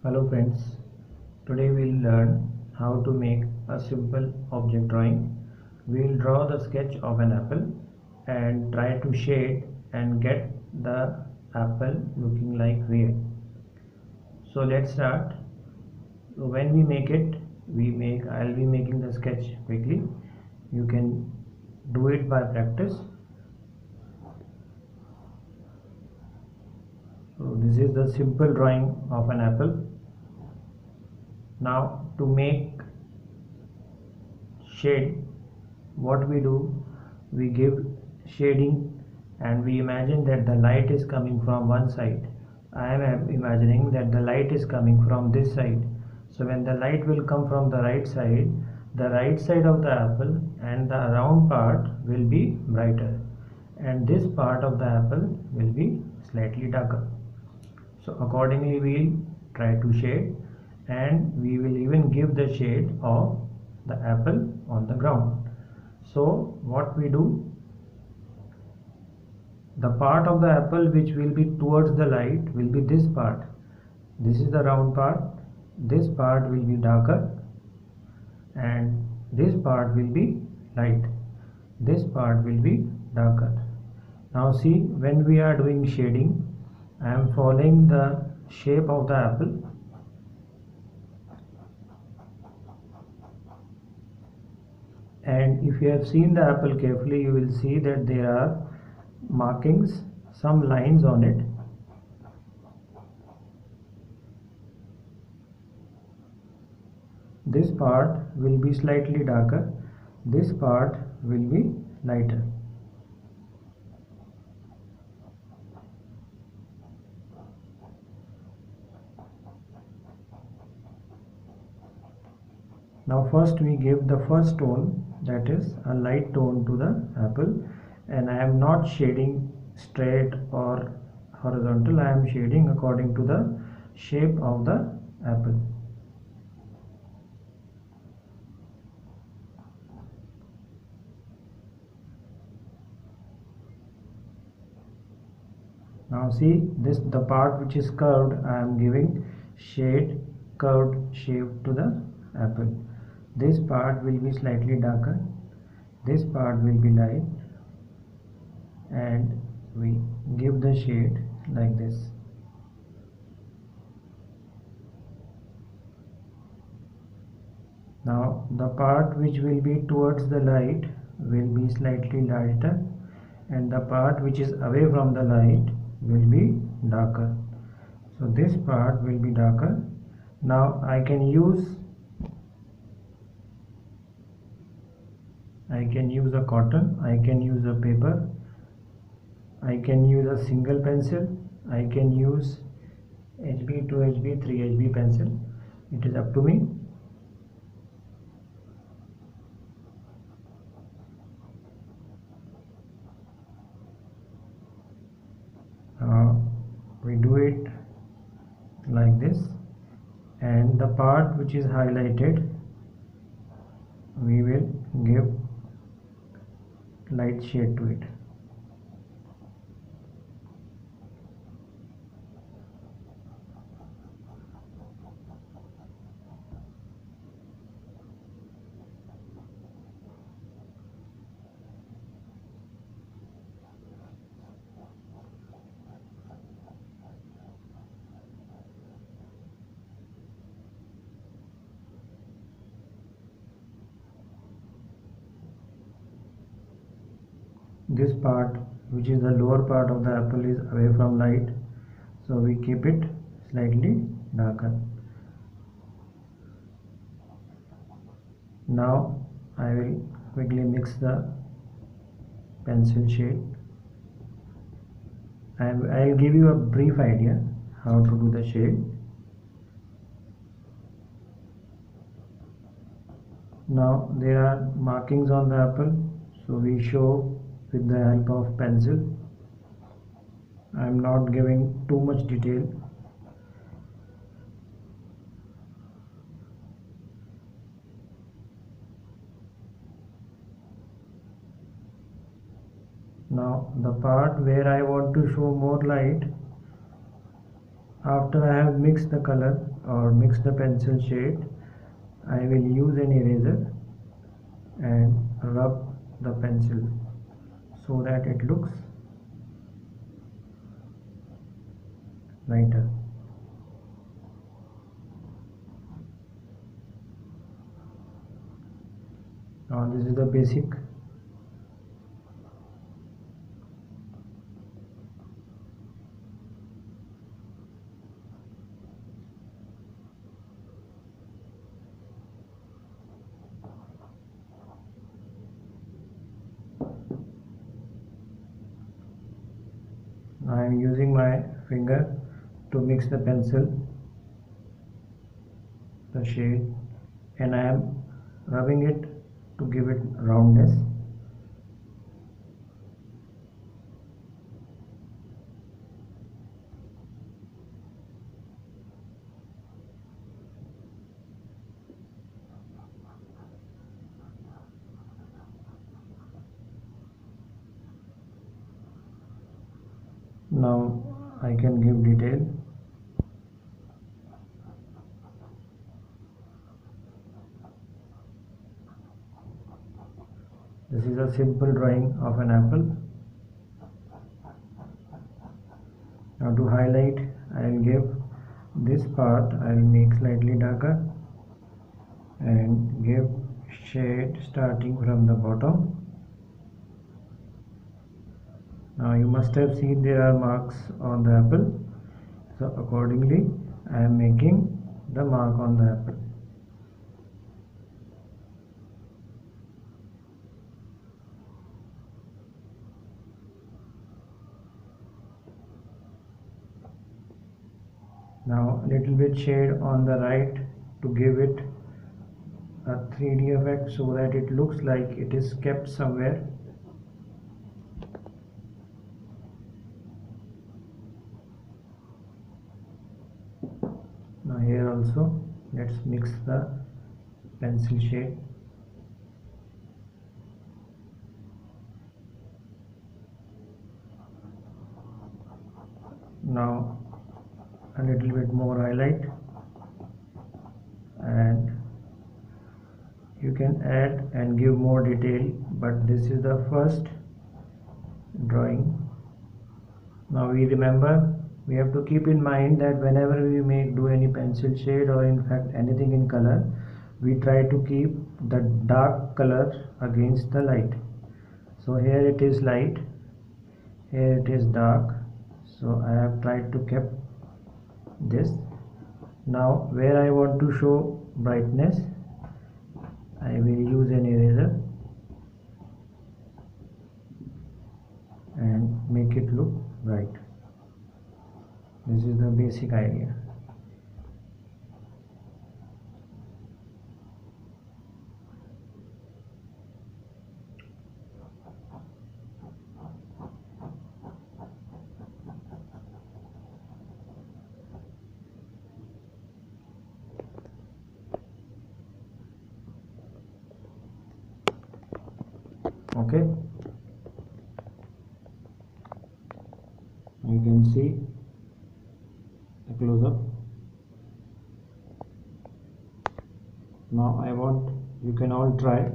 Hello friends, today we'll learn how to make a simple object drawing. We'll draw the sketch of an apple and try to shade and get the apple looking like real. So let's start. When we make it, I'll be making the sketch quickly. You can do it by practice. So this is the simple drawing of an apple. Now to make shade, what we do, we give shading and we imagine that the light is coming from one side. I am imagining that the light is coming from this side. So when the light will come from the right side of the apple and the round part will be brighter, and this part of the apple will be slightly darker. So accordingly we'll try to shade, and we will even give the shade of the apple on the ground. So what we do, the part of the apple which will be towards the light will be this part. This is the round part. This part will be darker and this part will be light. This part will be darker. Now see, when we are doing shading, I am following the shape of the apple. And if you have seen the apple carefully, you will see that there are markings, some lines on it. This part will be slightly darker, this part will be lighter. Now first we give the first tone, that is a light tone to the apple, and I am not shading straight or horizontal, I am shading according to the shape of the apple. Now see, this the part which is curved, I am giving curved shape to the apple. This part will be slightly darker, this part will be light, and we give the shade like this. Now the part which will be towards the light will be slightly lighter, and the part which is away from the light will be darker. So this part will be darker. Now I can use a cotton, I can use a paper, I can use a single pencil, I can use HB, 2HB, 3HB pencil. It is up to me. We do it like this, and the part which is highlighted we will give light shade to it. This part, which is the lower part of the apple, is away from light, so we keep it slightly darker. Now I will quickly mix the pencil shade. I'll give you a brief idea how to do the shade. Now there are markings on the apple, so we show with the help of pencil. I am not giving too much detail. Now the part where I want to show more light, After I have mixed the color or mixed the pencil shade, I will use an eraser and rub the pencil so that it looks lighter. Now this is the basic. I am using my finger to mix the pencil, the shade, and I am rubbing it to give it roundness. Now I can give detail. This is a simple drawing of an apple. Now to highlight, I will give this part, I will make slightly darker and give shade starting from the bottom. Now you must have seen there are marks on the apple, so accordingly I am making the mark on the apple. Now a little bit shade on the right to give it a 3D effect so that it looks like it is kept somewhere. Now here also let's mix the pencil shade. Now a little bit more highlight, and you can add and give more detail, but this is the first drawing. Now we remember, we have to keep in mind that whenever we do any pencil shade or in fact anything in color, we try to keep the dark color against the light. So here it is light, here it is dark, so I have tried to keep this. Now where I want to show brightness, I will use an eraser and make it look bright. This is the basic idea. Okay, you can see the close-up. Now I want, you can all try